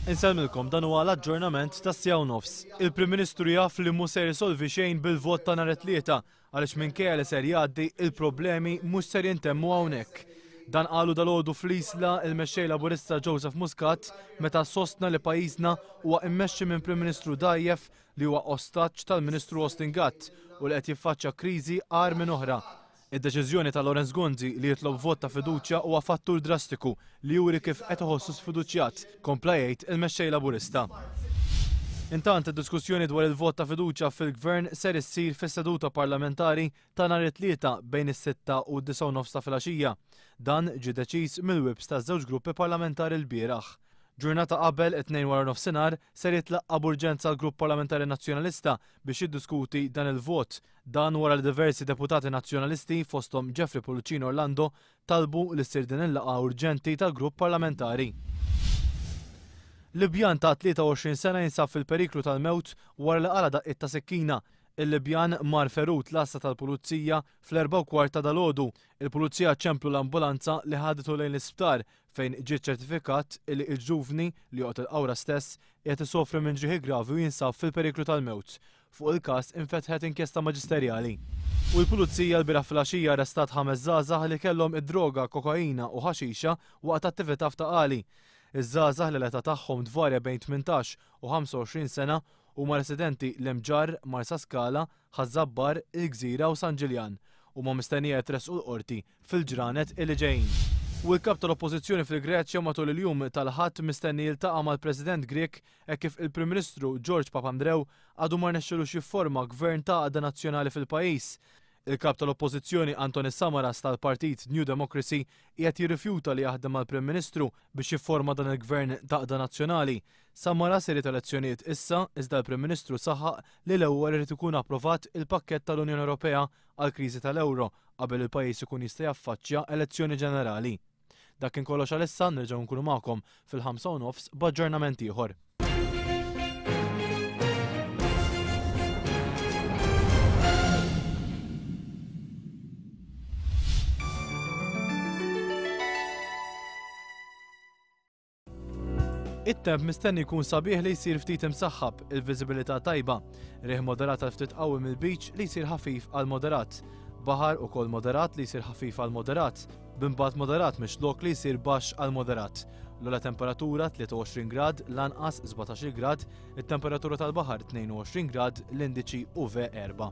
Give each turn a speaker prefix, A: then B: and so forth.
A: Inselmilkom dan huwa l-aġġornament tas-sija u nofs. Il-Prim Ministru jaf li mhux se jrisolvi xejn bil-vot ta' nhar it-tlieta għaliex minkejja li ser jgħaddi il-problemi mhux ser jintemmu hawnhekk. Dan qalu dalgħodu fl-Isla il-mexxej Laburista Joseph Muscat meta sostna li pajjiżna huwa mmexxi minn Prim Ministru dgħajjef li huwa ostaġġ tal-Ministru Austin Gatt u li qed jiffaċċja kriżi għar minn oħra. Id-deċiżjoni ta' Lawrence Gonzi li jitlob vot ta' fiduċja huwa fattur drastiku li juri kif qed iħossu sfiduċjat, kompla jgħid il-mexxej Laburista. Intant id-diskussjoni dwar il-vot ta' fiduċja fil-Gvern ser issir fis-seduta parlamentari ta' nhar it-tlieta bejn is-6 u d-9 ta' filgħaxija. Dan ġie deċiż mill-wibs taż-żewġ gruppi parlamentari l-bieraħ. Ġurnata qabel it-2 wara nofsinhar ser jitlaqqa b'urġenza l-Grupp Parlamentari Nazzjonalista biex jiddiskuti dan il-vot. Dan wara li diversi deputati nazzjonalisti fosthom Jeffrey Pullicino Orlando talbu li ssir din il-laqgħa urġenti tal-Grupp Parlamentari. Libjan ta' 23 sena jinsab fil-periklu tal-mewt wara li qala daqqiet ta' sekkina. Il-Libjan mar ferut l-asta tal-pulizija fl-4:15 ta' dalgħodu. Il-pulizija ċemplu l-ambulanza li ħadetu lejn l-isptar fejn ġiet ċertifikat li l-ġuvni li joqgħod il-qawra stess qiegħed isofri minn ġrieħi gravi u jinsab fil-periklu tal-mewt. Fuq il-każ infetħet inkjesta maġisterjali. U l-pulizija l-bieraħ filgħaxija arrestat 5 żgħażagħ li kellhom id-droga, kokaina u ħaxixa waqt attività f'Taqali. Iż-żgħażagħ li l-età tagħhom tvarja bejn 18 u 25 sena huma residenti l-Imġar, Marsa Skala, Ħażabbar, il-Gżira u San Ġiljan huma mistennija jitresqu l-qorti fil-ġranet li ġejjin. U l-kap tal-Oppożizzjoni fil-Greċja matul il-jum tal-ħadd mistenni jiltaqa' mal-President Grek hekk kif il-Prim Ministru George Papandreou għadu ma rnexxilux jifforma gvern ta' għaqda nazzjonali fil-pajjiż. Il-kap tal-Oppożizzjoni Antonis Samaras tal-Partit New Democracy qiegħed jirrifjuta li jaħdem mal-Prim Ministru biex jifforma dan il-gvern ta' għaqda nazzjonali. Samaras irid elezzjonijiet issa iżda l-Prim Ministru saħaq li l-ewwel irid ikun approvat il-pakkett tal-Unjoni Ewropea għall-kriżi tal-ewro qabel il-pajjiż ikun jista' jaffaċċja elezzjoni ġenerali. Dak kien kollox għalissa, nerġgħu nkunu magħkom fil-5:30 b'aġġornament ieħor. It-temp mistenni jkun sabiħ li jsir ftit imsaħħab, il-viżibilità tajba, riħ moderat għal ftit qawwi mill-beach li jsir ħafif għal moderat, baħar ukoll moderat li jsir ħafif għal moderat, b'imbagħad moderat mixlok li jsir baxx għal moderat. L-ogħla temperatura 23 grad, l-anqas 17 grad, it-temperatura tal-baħar 22 grad, l-indiċi UV4.